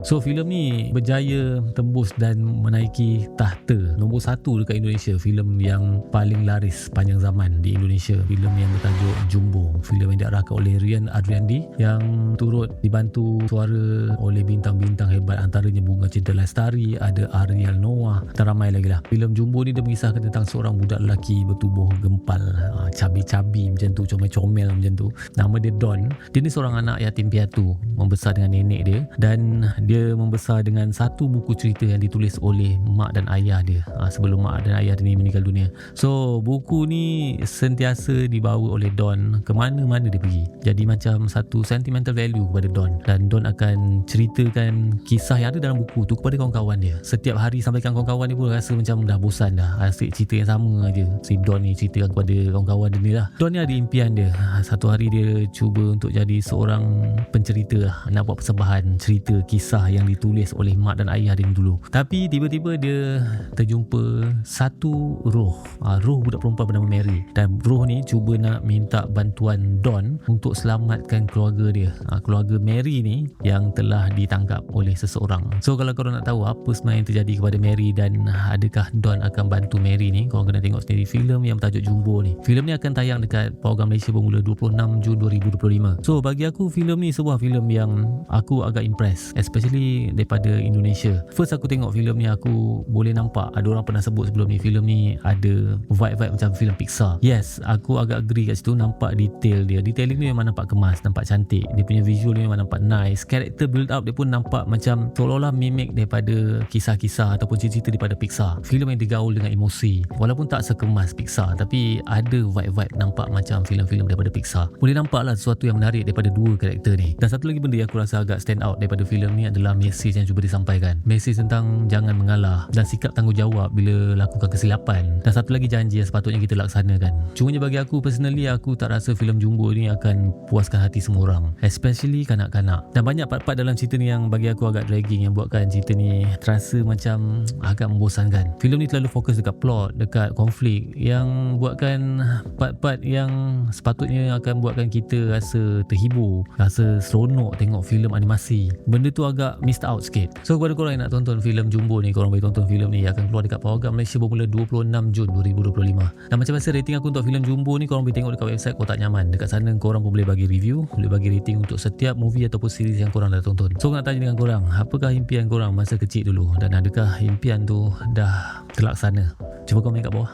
So filem ni berjaya tembus dan menaiki tahta nombor 1 dekat Indonesia, filem yang paling laris sepanjang zaman di Indonesia. Filem yang bertajuk Jumbo, filem yang diarahkan oleh Rian Adriandi yang turut dibantu suara oleh bintang-bintang hebat, antaranya Bunga Citra Lestari, ada Ariel Noah dan ramai lagi lah. Filem Jumbo ni dia mengisahkan tentang seorang budak lelaki bertubuh gempal, cabi-cabi macam tu, comel-comel macam tu. Nama dia Don. Dia ni seorang anak yatim piatu, membesar dengan nenek dia, dan dia membesar dengan satu buku cerita yang ditulis oleh mak dan ayah dia sebelum mak dan ayah dia ni meninggal dunia. So buku ni sentiasa dibawa oleh Don ke mana-mana dia pergi. Jadi macam satu sentimental value kepada Don, dan Don akan ceritakan kisah yang ada dalam buku tu kepada kawan-kawan dia. Setiap hari sampaikan kawan-kawan dia pun rasa macam dah bosan dah, asyik cerita yang sama aja. Si Don ni ceritakan kepada kawan-kawan dia ni lah. Don ni ada impian dia. Satu hari dia cuba untuk jadi seorang pencerita, nak buat persembahan cerita kisah yang ditulis oleh mak dan ayah dia dulu. Tapi tiba-tiba dia terjumpa satu roh budak perempuan bernama Mary, dan roh ni cuba nak minta bantuan Don untuk selamatkan keluarga dia, keluarga Mary ni yang telah ditangkap oleh seseorang. So kalau korang nak tahu apa sebenarnya yang terjadi kepada Mary dan adakah Don akan bantu Mary ni, korang kena tengok sendiri filem yang bertajuk Jumbo ni. Filem ni akan tayang dekat program Malaysia bermula 26 Jun 2025. So bagi aku filem ni sebuah filem yang aku agak impress, especially daripada Indonesia. First aku tengok filem ni, aku boleh nampak ada orang pernah sebut sebelum ni filem ni ada vibe-vibe macam filem Pixar. Yes, aku agak agree kat situ. Nampak detailing ni memang nampak kemas, nampak cantik. Dia punya visual ni memang nampak nice. Character build up dia pun nampak macam seolah-olah mimik daripada kisah-kisah ataupun cerita daripada Pixar. Filem yang digaul dengan emosi, walaupun tak sekemas Pixar, tapi ada vibe-vibe nampak macam filem-filem daripada Pixar. Boleh nampak lah sesuatu yang menarik daripada dua karakter ni. Dan satu lagi benda yang aku rasa agak stand out daripada filem ni adalah mesej yang cuba disampaikan. Mesej tentang jangan mengalah dan sikap tanggungjawab bila lakukan kesilapan, dan satu lagi janji yang sepatutnya kita laksanakan. Cumanya bagi aku personally, aku tak rasa filem Jumbo ni akan puaskan hati semua orang, especially kanak-kanak. Dan banyak part-part dalam cerita ni yang bagi aku agak dragging, yang buatkan cerita ni terasa macam agak membosankan. Filem ni terlalu fokus dekat plot, dekat konflik, yang buatkan part-part yang sepatutnya akan buatkan kita rasa terhibur, rasa seronok tengok filem animasi. Benda tu agak missed out sikit. So kepada korang yang nak tonton filem Jumbo ni, korang boleh tonton filem ni, akan keluar dekat program Malaysia bermula 26 Jun 2025. Dan macam biasa, rating aku untuk filem Jumbo ni korang boleh tengok dekat website Kotak Nyaman. Dekat sana korang pun boleh bagi review, boleh bagi rating untuk setiap movie ataupun series yang korang dah tonton. So nak tanya dengan korang, apakah impian korang masa kecil dulu, dan adakah impian tu dah terlaksana? Cuba komen kat bawah.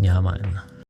Nyaman.